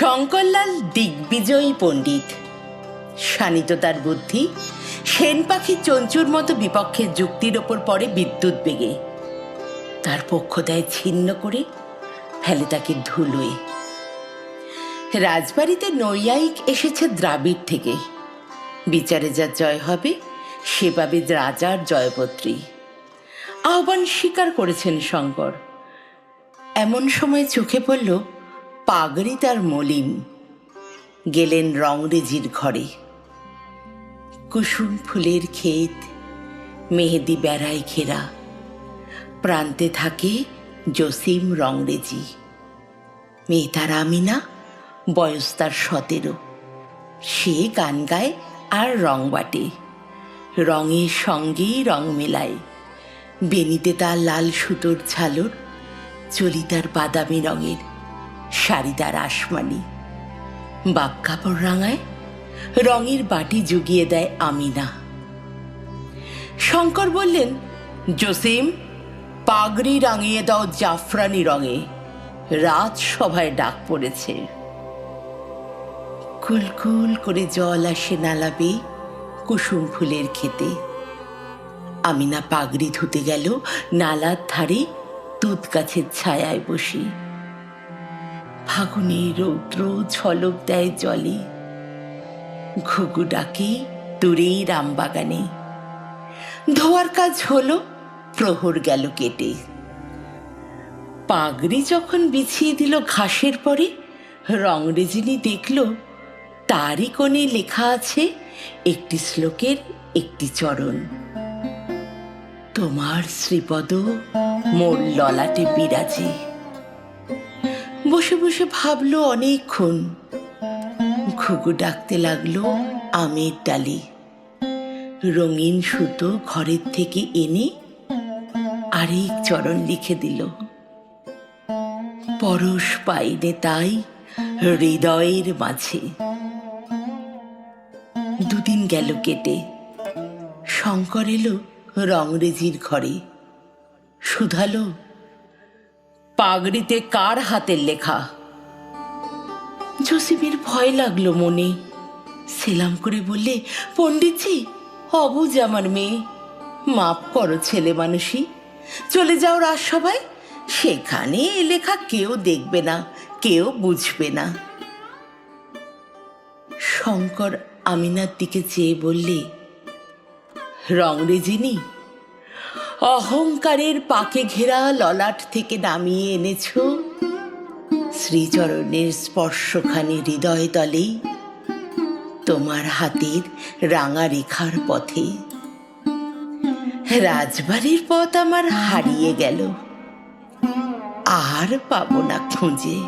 শঙ্করলাল দিগ্বিজয়ী পণ্ডিত, শানিত তার বুদ্ধি। সেন পাখির চঞ্চুর মতো বিপক্ষের যুক্তির ওপর পড়ে বিদ্যুৎ বেগে, তার পক্ষ দেয় ছিন্ন করে, ফেলে তাকে ধুলোয়। রাজবাড়িতে নৈয়ায়িক এসেছে দ্রাবিড় থেকে, বিচারে যার জয় হবে সে পাবে রাজার জয়পত্রী। আহ্বান স্বীকার করেছেন শঙ্কর। এমন সময় চোখে পড়ল পাগড়ি তার মলিন। গেলেন রংরেজির ঘরে। কুসুম ফুলের ক্ষেত, মেহেদি বেড়ায় ঘেরা, প্রান্তে থাকে জসিম রংরেজি। মেয়ে তার আমিনা, বয়স তার 17। সে গান গায় আর রং বাটে, রঙের সঙ্গেই রং মেলায়। বেনিতে তার লাল সুতোর ঝালর, চলি তার বাদামি রঙের, শাড়ি তার আসমানি। বাপ কাপড় রাঙায়, রঙের বাটি জুগিয়ে দেয় আমিনা। শঙ্কর বললেন, জসিম, পাগড়ি রাঙিয়ে দাও জাফরানি রঙে, রাজসভায় ডাক পড়েছে। কুলকুল করে জল আসে নালাবে কুসুম ফুলের ক্ষেতে। আমিনা পাগড়ি ধুতে গেল নালার ধারে তুত গাছের ছায়ায় বসে। ফাগুনে রৌদ্র ঝলক দেয় জলে, ঘুঘু ডাকে দূরেই রামবাগানে। ধোয়ার কাজ হলো, প্রহর গেল কেটে। পাগড়ি যখন বিছিয়ে দিল ঘাসের পরে, রংরেজিনী দেখল তারই কোণে লেখা আছে একটি শ্লোকের একটি চরণ। তোমার শ্রীপদ মোর ললাটে বিরাজে। বসে বসে ভাবলো অনেকক্ষণ। ঘুঘু ডাকতে লাগলো আমের ডালে। রঙিন সুতো ঘরের থেকে এনে আরেক চরণ লিখে দিল। পরশ পাইনে তাই হৃদয়ের মাঝে। দুদিন গেল কেটে। শঙ্কর এলো রংরেজির ঘরে। শুধালো, পাগড়িতে কার হাতের লেখা? জসিমের ভয় লাগলো মনে। সেলাম করে বললে, পণ্ডিতজি, অবুঝ আমার মেয়ে, মাপ করো ছেলে মানুষই। চলে যাও রাজসভায়, সেখানে এ লেখা কেউ দেখবে না, কেউ বুঝবে না। শঙ্কর আমিনার দিকে চেয়ে বললে, রংরেজিনী, অহংকারের পাকে ঘেরা ললাট থেকে নামিয়ে এনেছ শ্রীচরণের স্পর্শখানি হৃদয় তলে, তোমার হাতের রাঙা রেখার পথে। রাজবাড়ির পথ আমার হারিয়ে গেল, আর পাবো না খুঁজে।